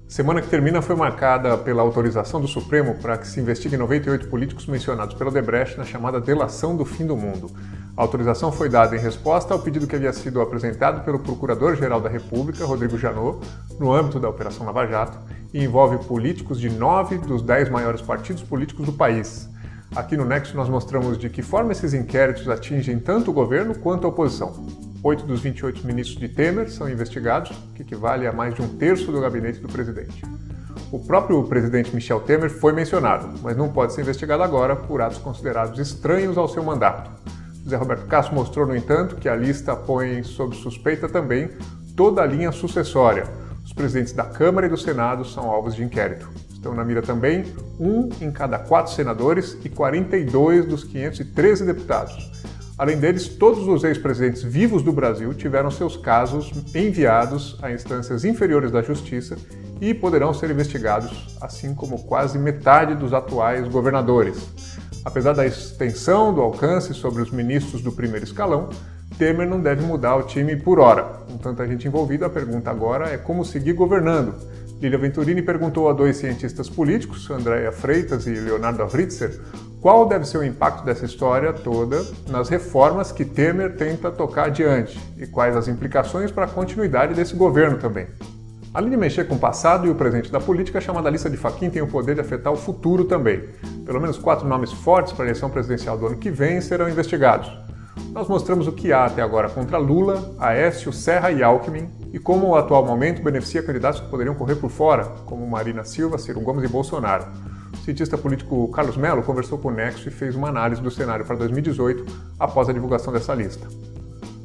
Semana que termina foi marcada pela autorização do Supremo para que se investigue 98 políticos mencionados pela Odebrecht na chamada delação do fim do mundo. A autorização foi dada em resposta ao pedido que havia sido apresentado pelo Procurador-Geral da República, Rodrigo Janot, no âmbito da Operação Lava Jato, e envolve políticos de 9 dos 10 maiores partidos políticos do país. Aqui no Nexo nós mostramos de que forma esses inquéritos atingem tanto o governo quanto a oposição. 8 dos 28 ministros de Temer são investigados, que equivale a mais de 1/3 do gabinete do presidente. O próprio presidente Michel Temer foi mencionado, mas não pode ser investigado agora por atos considerados estranhos ao seu mandato. José Roberto Castro mostrou, no entanto, que a lista põe sob suspeita também toda a linha sucessória. Os presidentes da Câmara e do Senado são alvos de inquérito. Estão na mira também 1 em cada 4 senadores e 42 dos 513 deputados. Além deles, todos os ex-presidentes vivos do Brasil tiveram seus casos enviados a instâncias inferiores da Justiça e poderão ser investigados, assim como quase metade dos atuais governadores. Apesar da extensão do alcance sobre os ministros do primeiro escalão, Temer não deve mudar o time por hora. Com tanta gente envolvida, a pergunta agora é como seguir governando. Lília Venturini perguntou a 2 cientistas políticos, Andréa Freitas e Leonardo Avritzer, qual deve ser o impacto dessa história toda nas reformas que Temer tenta tocar adiante e quais as implicações para a continuidade desse governo também. Além de mexer com o passado e o presente da política, a chamada lista de Fachin tem o poder de afetar o futuro também. Pelo menos 4 nomes fortes para a eleição presidencial do ano que vem serão investigados. Nós mostramos o que há até agora contra Lula, Aécio, Serra e Alckmin e como o atual momento beneficia candidatos que poderiam correr por fora, como Marina Silva, Ciro Gomes e Bolsonaro. O cientista político Carlos Mello conversou com o Nexo e fez uma análise do cenário para 2018 após a divulgação dessa lista.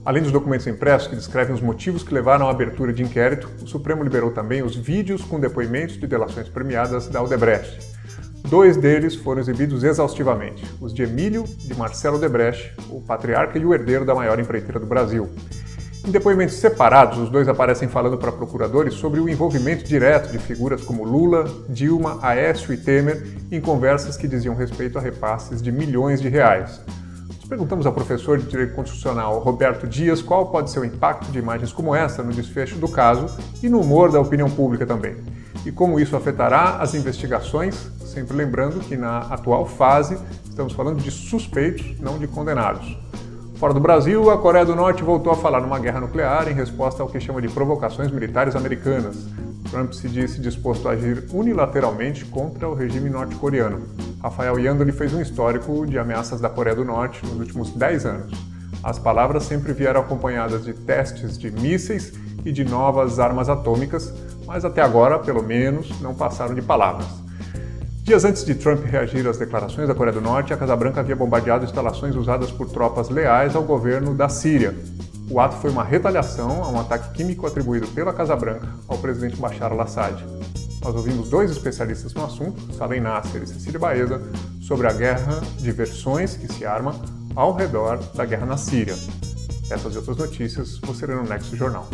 Além dos documentos impressos que descrevem os motivos que levaram à abertura de inquérito, o Supremo liberou também os vídeos com depoimentos de delações premiadas da Odebrecht. 2 deles foram exibidos exaustivamente, os de Emílio de Marcelo Odebrecht, o patriarca e o herdeiro da maior empreiteira do Brasil. Em depoimentos separados, os 2 aparecem falando para procuradores sobre o envolvimento direto de figuras como Lula, Dilma, Aécio e Temer em conversas que diziam respeito a repasses de milhões de reais. Nós perguntamos ao professor de Direito Constitucional Roberto Dias qual pode ser o impacto de imagens como essa no desfecho do caso e no humor da opinião pública também, e como isso afetará as investigações, sempre lembrando que na atual fase estamos falando de suspeitos, não de condenados. Fora do Brasil, a Coreia do Norte voltou a falar numa guerra nuclear em resposta ao que chama de provocações militares americanas. Trump se disse disposto a agir unilateralmente contra o regime norte-coreano. Rafael Yandoli fez um histórico de ameaças da Coreia do Norte nos últimos 10 anos. As palavras sempre vieram acompanhadas de testes de mísseis e de novas armas atômicas, mas até agora, pelo menos, não passaram de palavras. Dias antes de Trump reagir às declarações da Coreia do Norte, a Casa Branca havia bombardeado instalações usadas por tropas leais ao governo da Síria. O ato foi uma retaliação a um ataque químico atribuído pela Casa Branca ao presidente Bashar al-Assad. Nós ouvimos 2 especialistas no assunto, Salem Nasser e Cecília Baeza, sobre a guerra de versões que se arma ao redor da guerra na Síria. Essas e outras notícias você lê no Nexo Jornal.